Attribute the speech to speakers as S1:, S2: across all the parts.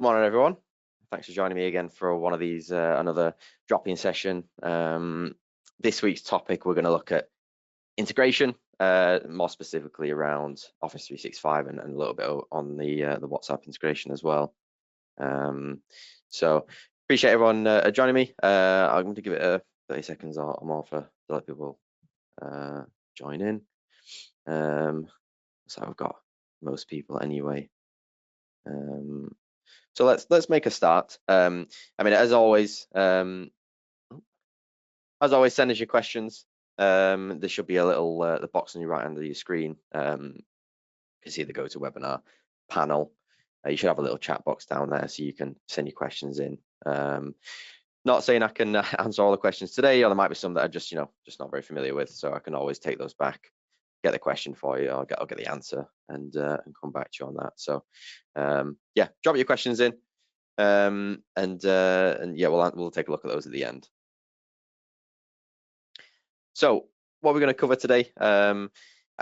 S1: Morning, everyone. Thanks for joining me again for one of these, another drop-in session. This week's topic, we're going to look at integration, more specifically around Office 365 and a little bit on the WhatsApp integration as well. So appreciate everyone joining me. I'm going to give it 30 seconds or more to let people join in. So I've got most people anyway. So let's make a start. I mean, as always, send us your questions. There should be a little the box on your right hand of your screen. You can see the GoToWebinar panel. You should have a little chat box down there, so you can send your questions in. Not saying I can answer all the questions today, or there might be some that I'm just not very familiar with, so I can always take those back, get the question for you, I'll get the answer, and come back to you on that. So yeah, drop your questions in. And yeah, we'll take a look at those at the end. So what we're going to cover today, I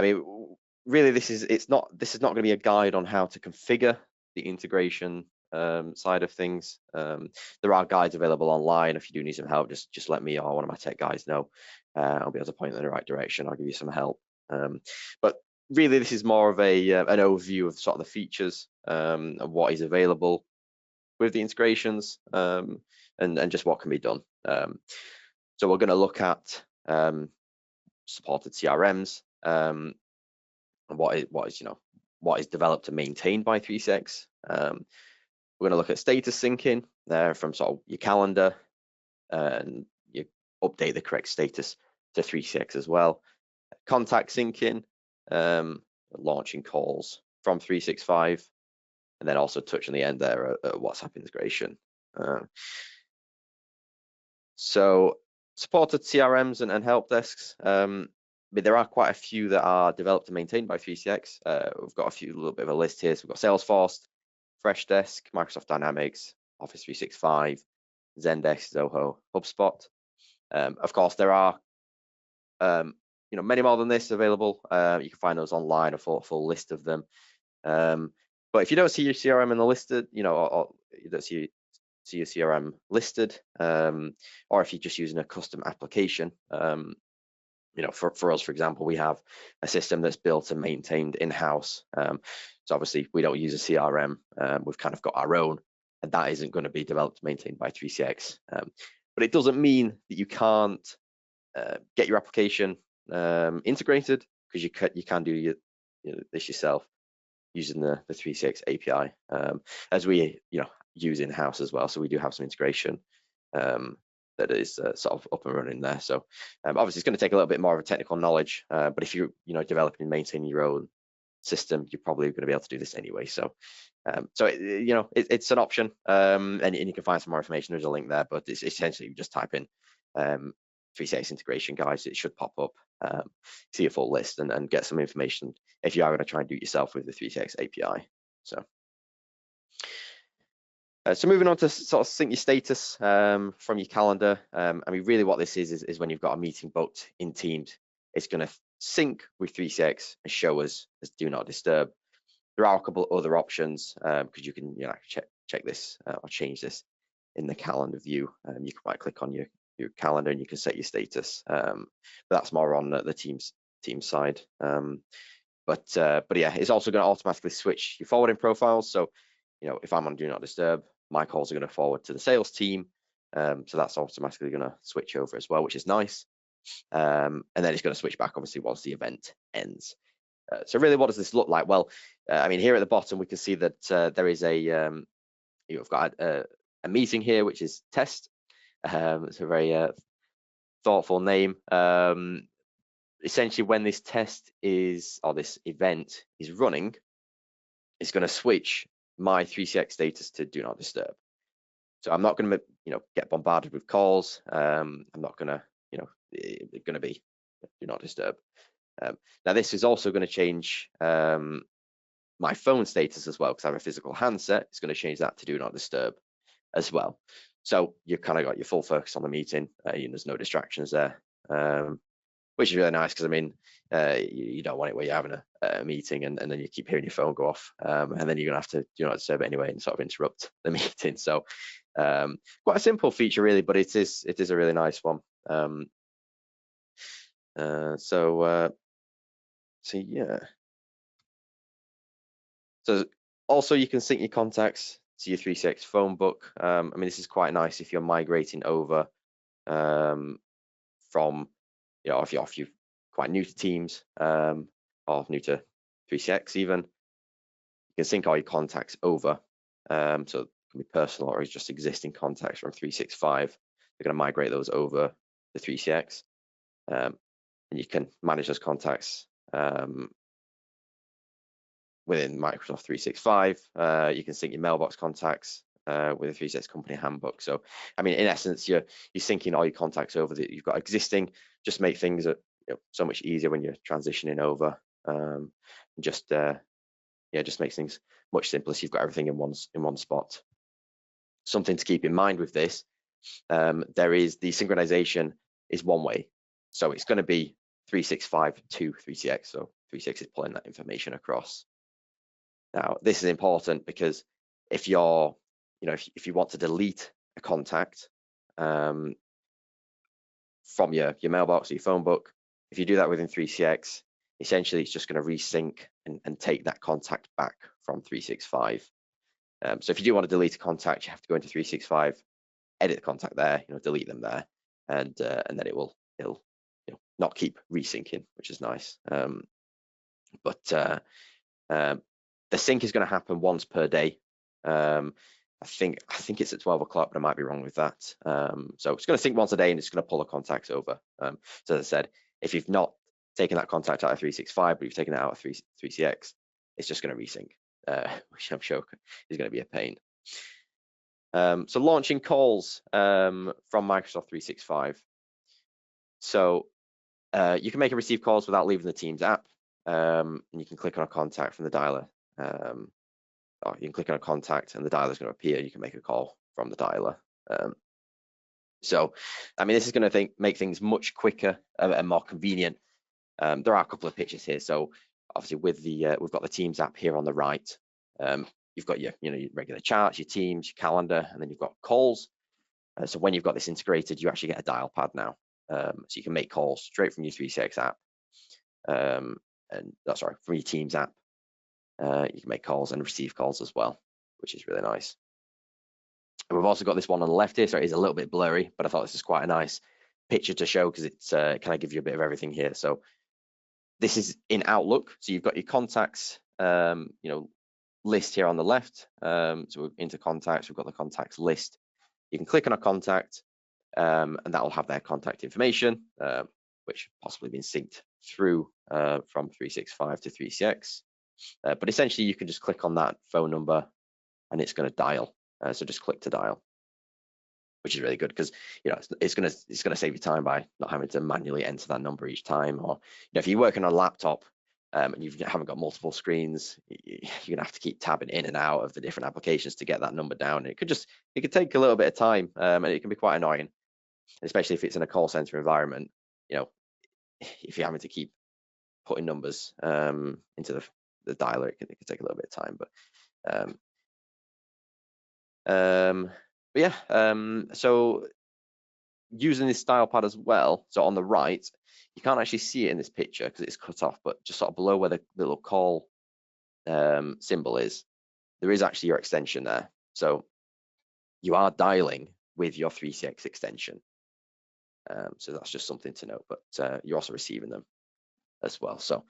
S1: mean, really, this is not going to be a guide on how to configure the integration side of things. There are guides available online. If you do need some help, just let me or one of my tech guys know. I'll be able to point you in the right direction. I'll give you some help. But really, this is more of an overview of sort of the features and what is available with the integrations, and just what can be done. So we're going to look at supported CRMs, and what is developed and maintained by 365. We're going to look at status syncing from sort of your calendar, and you update the correct status to 365 as well. Contact syncing, launching calls from 365. And then also touch on the end there at WhatsApp integration. So supported CRMs and help desks. But there are quite a few that are developed and maintained by 365. We've got a little bit of a list here. So we've got Salesforce, Freshdesk, Microsoft Dynamics, Office 365, Zendesk, Zoho, HubSpot. Of course, there are many more than this available. You can find those online, a full list of them. But if you don't see your CRM in the listed, or you don't see your CRM listed, or if you're just using a custom application, for us, for example, we have a system that's built and maintained in-house. So obviously we don't use a CRM. We've kind of got our own, and that isn't going to be developed and maintained by 365. But it doesn't mean that you can't get your application integrated, because you can do this yourself using the 365 API, as we use in-house as well. So we do have some integration that is sort of up and running there. So obviously it's going to take a little bit more of a technical knowledge, but if you developing and maintaining your own system, you're probably going to be able to do this anyway. So it's an option, and you can find some more information. There's a link there, but it's essentially you just type in 365 integration guides. It should pop up, see a full list, and get some information if you are going to try and do it yourself with the 365 API. So moving on to sort of sync your status from your calendar. I mean, really what this is when you've got a meeting booked in Teams, it's going to sync with 365 and show us as do not disturb. There are a couple other options, because you can check this or change this in the calendar view. You can right click on your calendar and you can set your status, but that's more on the Teams side. But yeah, it's also going to automatically switch your forwarding profiles. So if I'm on do not disturb, my calls are going to forward to the sales team, so that's automatically going to switch over as well, which is nice. And then it's going to switch back obviously once the event ends. So really, what does this look like? Well, I mean, here at the bottom we can see that there is you've got a meeting here, which is test. It's a very thoughtful name. Essentially, when this test or this event is running, it's going to switch my 365 status to do not disturb. So I'm not going to get bombarded with calls. I'm not going to be do not disturb. Now this is also going to change my phone status as well, because I have a physical handset. It's going to change that to do not disturb as well. So you've kind of got your full focus on the meeting. There's no distractions there. which is really nice because I mean, you don't want it where you're having a meeting and then you keep hearing your phone go off, and then you're gonna have to do not disturb it anyway and sort of interrupt the meeting. So quite a simple feature really, but it is a really nice one. So yeah. So also you can sync your contacts to your 3CX phone book. I mean, this is quite nice if you're migrating over from, you know, if you're quite new to Teams or new to 3CX even, you can sync all your contacts over. So it can be personal or just existing contacts from 365. They're going to migrate those over to 3CX. And you can manage those contacts within Microsoft 365. You can sync your mailbox contacts with a 3CX company handbook. So, I mean, in essence, you're syncing all your contacts over that you've got existing, just make things so much easier when you're transitioning over. Just makes things much simpler. So you've got everything in one spot. Something to keep in mind with this, there is the synchronization is one way. So it's going to be 365 to 3CX. So 3CX is pulling that information across. Now, this is important because if you're, if you want to delete a contact from your mailbox or your phone book, if you do that within 3CX, essentially it's just going to resync and take that contact back from 365. So if you do want to delete a contact, you have to go into 365, edit the contact there, delete them there, and then it'll not keep resyncing, which is nice. But the sync is going to happen once per day. I think it's at 12 o'clock, but I might be wrong with that. So it's going to sync once a day and it's going to pull the contacts over. So as I said, if you've not taken that contact out of 365, but you've taken it out of 3CX, it's just going to resync, which I'm sure is going to be a pain. So launching calls from Microsoft 365. So you can make and receive calls without leaving the Teams app. And you can click on a contact from the dialer. Or you can click on a contact and the dialer is going to appear. You can make a call from the dialer. So, I mean, this is going to make things much quicker and more convenient. There are a couple of pictures here. So, obviously, with we've got the Teams app here on the right. You've got your regular charts, your Teams, your calendar, and then you've got calls. So when you've got this integrated, you actually get a dial pad now. So you can make calls straight from your 3CX app. From your Teams app. You can make calls and receive calls as well, which is really nice. And we've also got this one on the left here, so it is a little bit blurry, but I thought this is quite a nice picture to show because it's kind of gives you a bit of everything here. So this is in Outlook. So you've got your contacts, list here on the left. So we're into contacts, we've got the contacts list. You can click on a contact and that will have their contact information, which possibly been synced through from 365 to 3CX. But essentially, you can just click on that phone number and it's going to dial. So just click to dial, which is really good because it's going to save you time by not having to manually enter that number each time. Or if you're working on a laptop and you haven't got multiple screens, you're going to have to keep tabbing in and out of the different applications to get that number down. It could take a little bit of time, and it can be quite annoying, especially if it's in a call center environment. If you're having to keep putting numbers into the dialer, it can take a little bit of time. So using this style pad as well. So on the right, you can't actually see it in this picture because it's cut off, but just sort of below where the little call symbol is, there is actually your extension there. So you are dialing with your 3CX extension. So that's just something to note, but you're also receiving them as well. So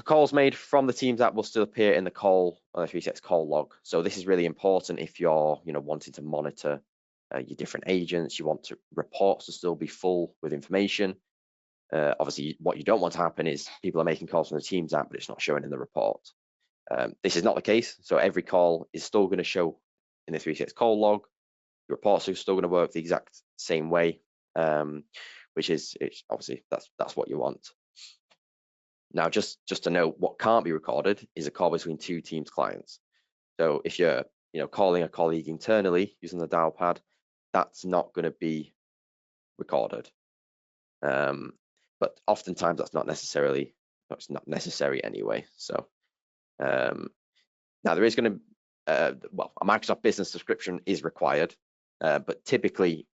S1: calls made from the Teams app will still appear in the 3CX call log. So this is really important if you're wanting to monitor your different agents. You want reports to still be full with information. Obviously, what you don't want to happen is people are making calls from the Teams app, but it's not showing in the report. This is not the case. So every call is still going to show in the 3CX call log. Your reports are still going to work the exact same way, which is obviously that's what you want. Now, just to note, what can't be recorded is a call between two Teams clients. So if you're calling a colleague internally using the dial pad, that's not going to be recorded. But oftentimes that's not necessary anyway. So now there is going to, well, a Microsoft Business subscription is required, but typically,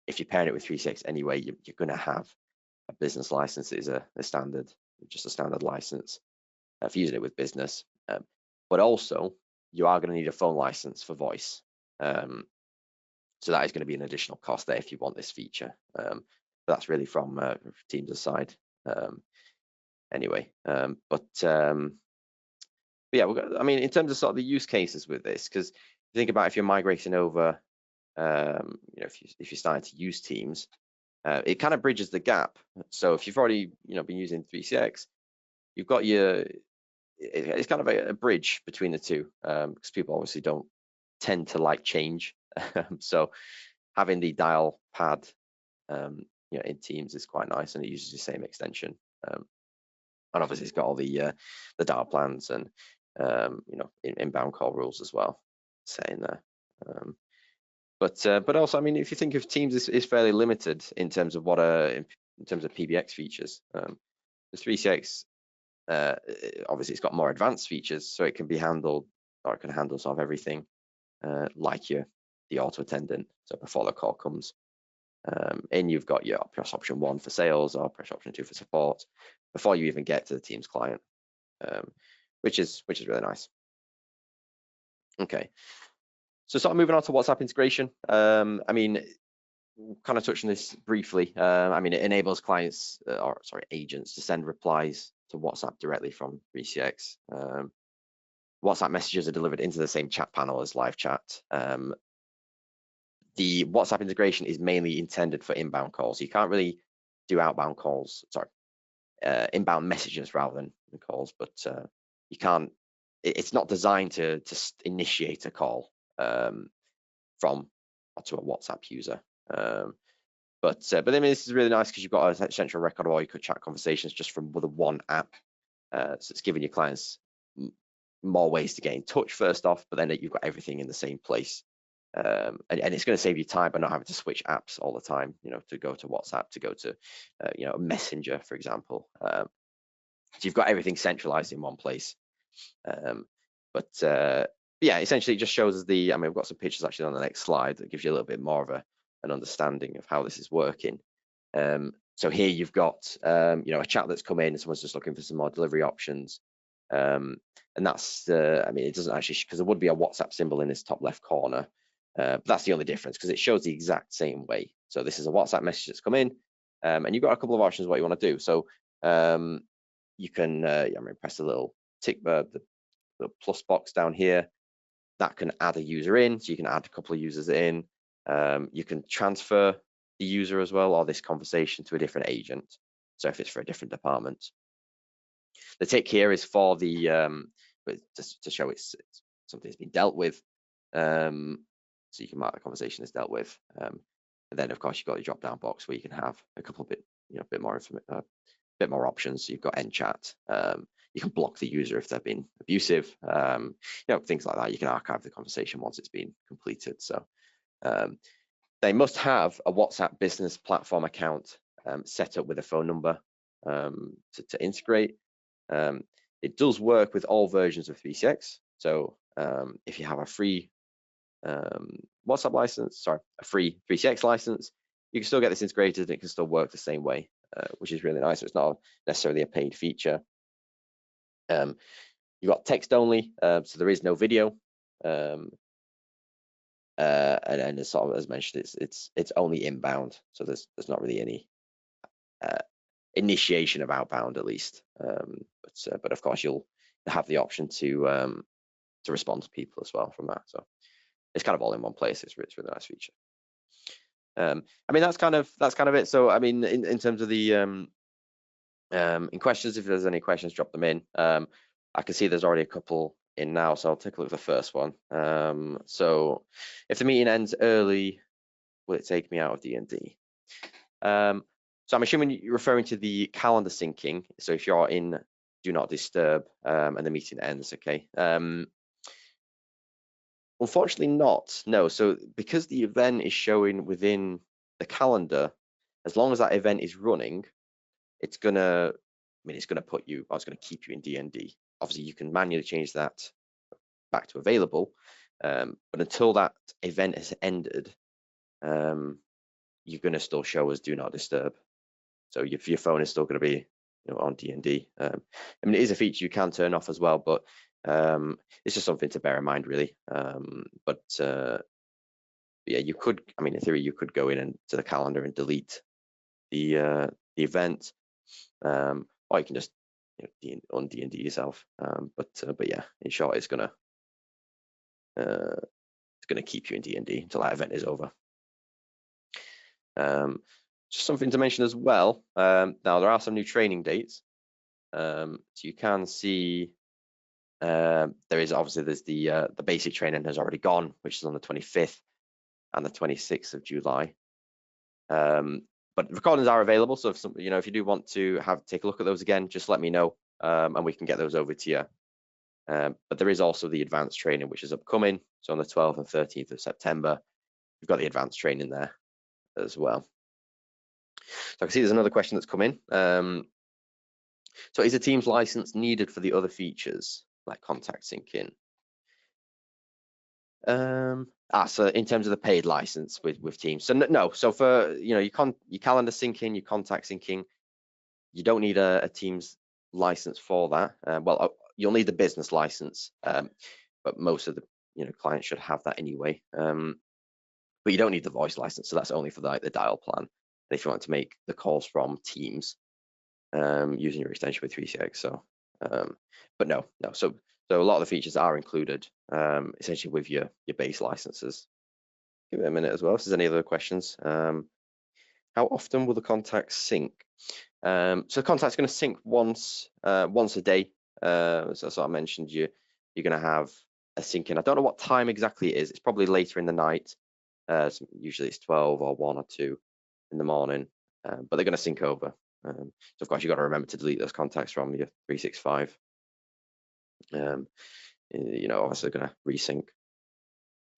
S1: if you pair it with 3CX anyway, you're going to have a business license. Is a standard, just a standard license for using it with business. But also, you are going to need a phone license for voice. So that is going to be an additional cost there if you want this feature. That's really from Teams' side. Anyway, but yeah, I mean, in terms of sort of the use cases with this, because think about if you're migrating over, you know, if you're starting to use Teams, it kind of bridges the gap. So if you've already, you know, been using 3CX, you've got it's kind of a bridge between the two, because people obviously don't tend to like change. So having the dial pad, you know, in Teams is quite nice, and it uses the same extension. And obviously it's got all the dial plans and you know, inbound call rules as well, saying there. But also, I mean, if you think of Teams is fairly limited in terms of what in terms of PBX features. The 3CX obviously it's got more advanced features, so it can be handled, or it can handle sort of everything, like the auto attendant. So before the call comes, and you've got your press option 1 for sales or press option 2 for support before you even get to the Teams client, which is really nice. Okay, so sort of moving on to WhatsApp integration. I mean, kind of touching this briefly. I mean, it enables clients, or sorry, agents to send replies to WhatsApp directly from 3CX. WhatsApp messages are delivered into the same chat panel as live chat. The WhatsApp integration is mainly intended for inbound calls. You can't really do outbound calls, sorry, inbound messages rather than calls, but you can't, it's not designed to initiate a call from or to a WhatsApp user. But I mean, this is really nice because you've got a central record of all your chat conversations just from the one app. So it's giving your clients more ways to get in touch first off, but then you've got everything in the same place. And it's going to save you time by not having to switch apps all the time, you know, to go to WhatsApp, to go to, you know, Messenger, for example. So you've got everything centralized in one place. But yeah, essentially it just shows us I mean, we've got some pictures actually on the next slide that gives you a little bit more of an understanding of how this is working. So here you've got, you know, a chat that's come in and someone's just looking for some more delivery options. And that's, I mean, it doesn't actually, because there would be a WhatsApp symbol in this top left corner. But that's the only difference, because it shows the exact same way. So this is a WhatsApp message that's come in, and you've got a couple of options what you want to do. So you can, I mean, press the little tick, the plus box down here. That can add a user in, so you can add a couple of users in. You can transfer the user as well, or this conversation, to a different agent. So if it's for a different department. The tick here is for the, to show it's something that's been dealt with. So you can mark the conversation as dealt with. And then of course you've got your drop down box where you can have a couple of bit more options. So you've got end chat. You can block the user if they've been abusive. You know, things like that. You can archive the conversation once it's been completed. So they must have a WhatsApp business platform account set up with a phone number to integrate. It does work with all versions of 3CX. So if you have a free WhatsApp license, sorry, a free 3CX license, you can still get this integrated and it can still work the same way, which is really nice. So it's not necessarily a paid feature. You've got text only, so there is no video. And as sort of as mentioned, it's only inbound, so there's not really any initiation of outbound, at least. But of course you'll have the option to respond to people as well from that. So it's kind of all in one place. It's really nice feature. I mean, that's kind of it. So I mean, in terms of the in questions, if there's any questions, drop them in. I can see there's already a couple in now, so I'll take a look at the first one. So if the meeting ends early, will it take me out of D&D? So I'm assuming you're referring to the calendar syncing. So if you're in do not disturb and the meeting ends, okay. Unfortunately not, no. So because the event is showing within the calendar, as long as that event is running, it's gonna put you, or it's gonna keep you in D&D. Obviously, you can manually change that back to available, but until that event has ended, you're gonna still show as do not disturb. So your phone is still gonna be, on D&D. I mean, it is a feature you can turn off as well, but it's just something to bear in mind, really. But yeah, you could, I mean, in theory, you could go in and to the calendar and delete the event, or you can just on D&D yourself. But yeah, in short, it's gonna keep you in D&D until that event is over. Just something to mention as well. Now there are some new training dates. So you can see there's the basic training has already gone, which is on the 25th and the 26th of July. But recordings are available, so if you do want to take a look at those again, just let me know, and we can get those over to you. But there is also the advanced training, which is upcoming. So on the 12th and 13th of September, we've got the advanced training there as well. So I can see there's another question that's come in. So is a Teams license needed for the other features like contact syncing? So in terms of the paid license with Teams, so no. So for your calendar syncing, your contact syncing, you don't need a Teams license for that. Well, you'll need the business license, but most of the clients should have that anyway. But you don't need the voice license, so that's only for the dial plan. And if you want to make the calls from Teams using your extension with 3CX, so but no. So a lot of the features are included essentially with your base licenses. Give it a minute as well if there's any other questions. How often will the contacts sync? So the contact's going to sync once a day. So I mentioned you're going to have a syncing. I don't know what time exactly it is. It's probably later in the night. So usually it's 12 or 1 or 2 in the morning, but they're going to sync over. So of course you've got to remember to delete those contacts from your 365. Obviously going to resync.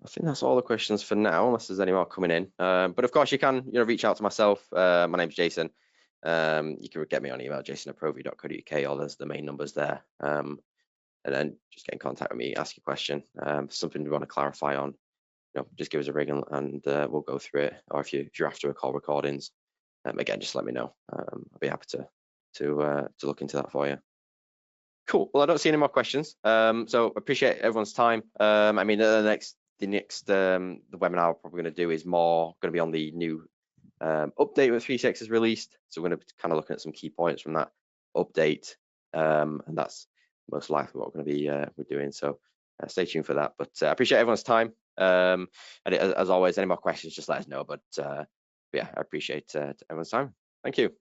S1: I think that's all the questions for now, unless there's any more coming in. But of course you can reach out to myself. My name's Jason. You can get me on email, jason@provie.co.uk, or there's the main numbers there. And then just get in contact with me, ask your question, something you want to clarify on. Just give us a ring and we'll go through it. Or if you're after a call recordings, again, just let me know. I'll be happy to look into that for you. Cool. Well, I don't see any more questions. So appreciate everyone's time. I mean, the next the webinar we're probably going to do is more going to be on the new update with 3CX is released. So we're going to be kind of looking at some key points from that update, and that's most likely what we're going to be we're doing. So stay tuned for that. But I appreciate everyone's time. And as always, any more questions, just let us know. But yeah, I appreciate everyone's time. Thank you.